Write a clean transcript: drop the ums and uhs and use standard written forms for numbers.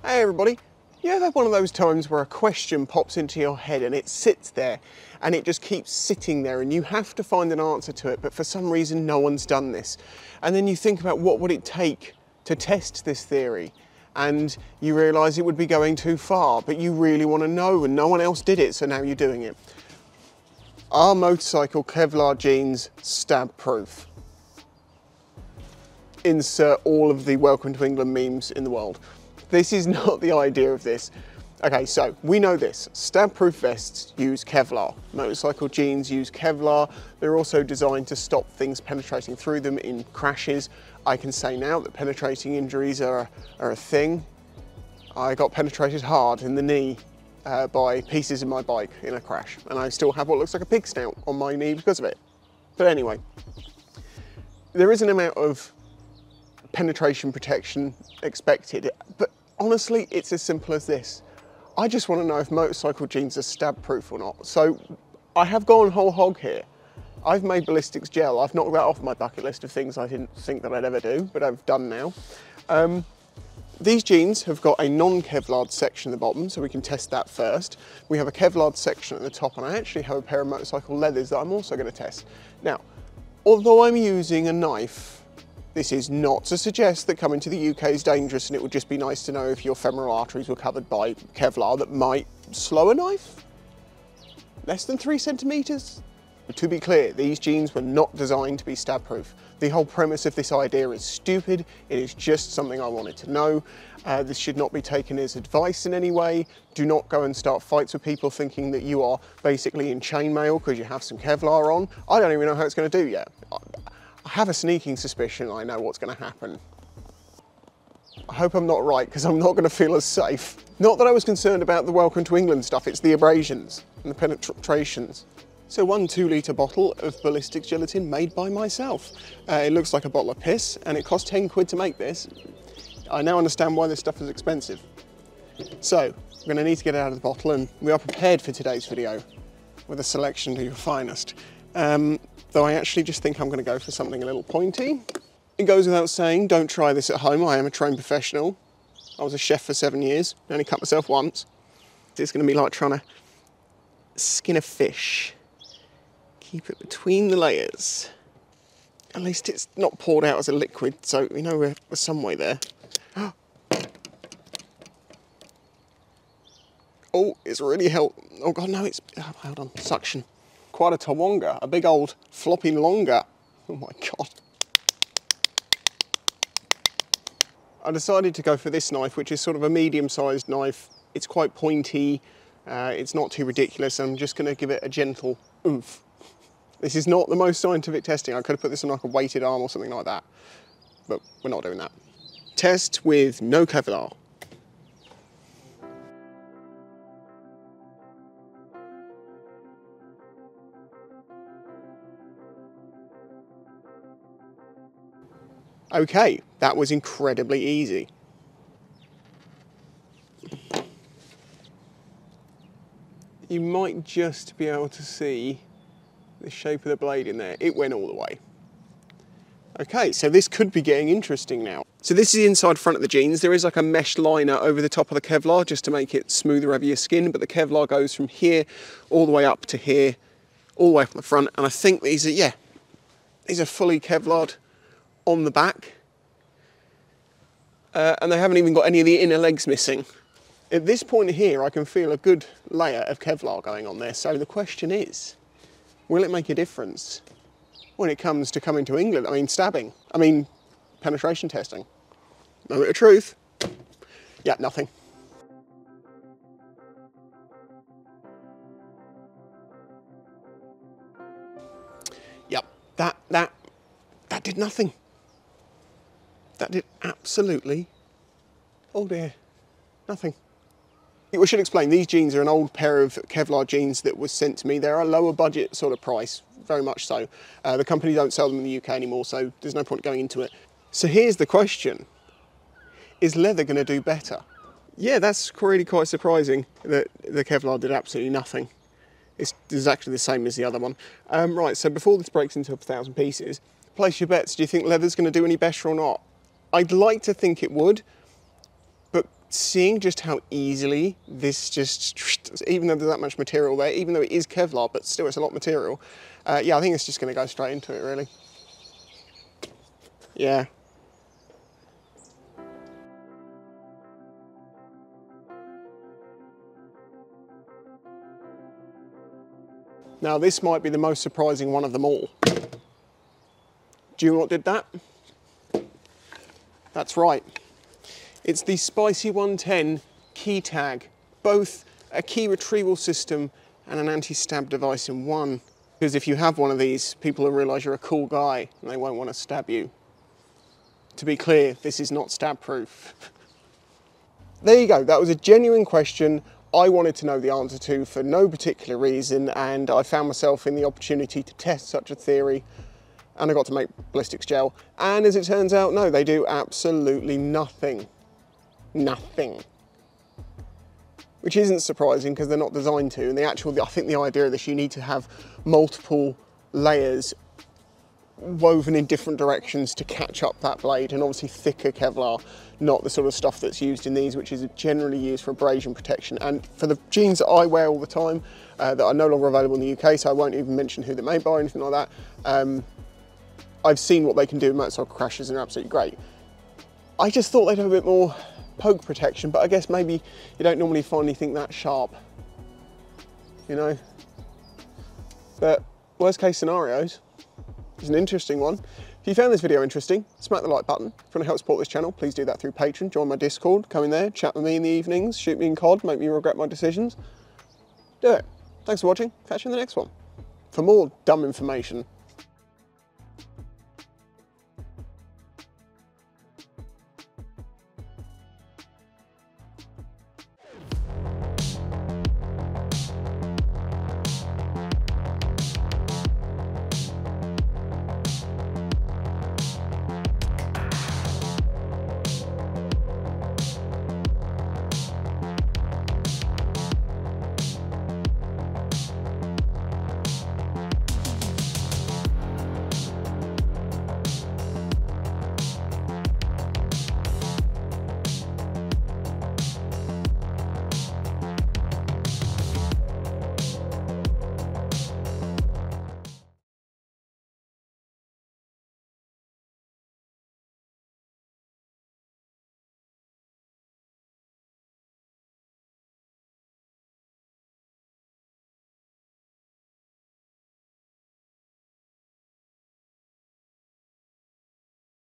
Hey everybody, you ever had one of those times where a question pops into your head and it sits there and it just keeps sitting there and you have to find an answer to it, but for some reason no one's done this. And then you think about what would it take to test this theory, and you realise it would be going too far, but you really want to know and no one else did it, so now you're doing it. Are motorcycle Kevlar jeans stab proof? Insert all of the Welcome to England memes in the world. This is not the idea of this. Okay, so we know this. Stab-proof vests use Kevlar. Motorcycle jeans use Kevlar. They're also designed to stop things penetrating through them in crashes. I can say now that penetrating injuries are a thing. I got penetrated hard in the knee by pieces of my bike in a crash, and I still have what looks like a pig snout on my knee because of it. But anyway, there is an amount of penetration protection expected, but honestly it's as simple as this. I just want to know if motorcycle jeans are stab proof or not. So I have gone whole hog here. I've made ballistics gel. I've knocked that off my bucket list of things I didn't think that I'd ever do, but I've done now. These jeans have got a non-Kevlar section at the bottom, so we can test that first. We have a Kevlar section at the top, and I actually have a pair of motorcycle leathers that I'm also going to test. Now, although I'm using a knife, this is not to suggest that coming to the UK is dangerous, and it would just be nice to know if your femoral arteries were covered by Kevlar that might slow a knife. Less than 3 centimetres? To be clear, these jeans were not designed to be stab proof. The whole premise of this idea is stupid. It is just something I wanted to know. This should not be taken as advice in any way. Do not go and start fights with people thinking that you are basically in chainmail because you have some Kevlar on. I don't even know how it's going to do yet. I have a sneaking suspicion I know what's going to happen. I hope I'm not right, because I'm not going to feel as safe. Not that I was concerned about the Welcome to England stuff, it's the abrasions and the penetrations. So 1 2-litre bottle of ballistic gelatin made by myself. It looks like a bottle of piss, and it cost 10 quid to make this. I now understand why this stuff is expensive. So, we're going to need to get it out of the bottle, and we are prepared for today's video with a selection of your finest. Though I actually just think I'm going to go for something a little pointy. It goes without saying, don't try this at home. I am a trained professional. I was a chef for 7 years, I only cut myself once. It's going to be like trying to skin a fish. Keep it between the layers. At least it's not poured out as a liquid, so we know we're some way there. Oh, it's really oh god, no, it's, oh, hold on, suction. Quite a tawonga, a big old floppy longa. Oh my god. I decided to go for this knife, which is sort of a medium-sized knife. It's quite pointy, it's not too ridiculous. I'm just going to give it a gentle oomph. This is not the most scientific testing. I could have put this on like a weighted arm or something like that, but we're not doing that. Test with no Kevlar. Okay, that was incredibly easy. You might just be able to see the shape of the blade in there. It went all the way. Okay, so this could be getting interesting now. So this is the inside front of the jeans. There is like a mesh liner over the top of the Kevlar just to make it smoother over your skin, but the Kevlar goes from here all the way up to here, all the way from the front, and I think these are, yeah, these are fully Kevlar'd on the back, and they haven't even got any of the inner legs missing. At this point here, I can feel a good layer of Kevlar going on there, so the question is, will it make a difference when it comes to coming to England? I mean, stabbing. I mean, penetration testing. Moment of truth. Yeah, nothing. Yep, that did nothing. That did absolutely, oh dear, nothing. We should explain, these jeans are an old pair of Kevlar jeans that was sent to me. They're a lower budget sort of price, very much so. The company don't sell them in the UK anymore, so there's no point going into it. So here's the question. Is leather going to do better? Yeah, that's really quite surprising that the Kevlar did absolutely nothing. It's exactly the same as the other one. Right, so before this breaks into 1,000 pieces, place your bets. Do you think leather's going to do any better or not? I'd like to think it would, but seeing just how easily this just, even though there's that much material there, even though it is Kevlar, but still it's a lot of material, yeah, I think it's just going to go straight into it, really. Yeah. Now this might be the most surprising one of them all. Do you know what did that? That's right. It's the Spicy 110 key tag, both a key retrieval system and an anti-stab device in one. Because if you have one of these, people will realise you're a cool guy and they won't want to stab you. To be clear, this is not stab proof. There you go, that was a genuine question I wanted to know the answer to for no particular reason, and I found myself in the opportunity to test such a theory, and I got to make ballistics gel, and as it turns out, no, they do absolutely nothing. Nothing. Which isn't surprising because they're not designed to, and I think the idea of this, you need to have multiple layers woven in different directions to catch up that blade, and obviously thicker Kevlar, not the sort of stuff that's used in these, which is generally used for abrasion protection. And for the jeans that I wear all the time, that are no longer available in the UK, so I won't even mention who they're made by or anything like that, I've seen what they can do in motorcycle crashes and they're absolutely great. I just thought they'd have a bit more poke protection, but I guess maybe you don't normally find anything that sharp, you know? But worst case scenarios, it's an interesting one. If you found this video interesting, smack the like button. If you want to help support this channel, please do that through Patreon. Join my Discord, come in there, chat with me in the evenings, shoot me in COD, make me regret my decisions. Do it. Thanks for watching. Catch you in the next one. For more dumb information,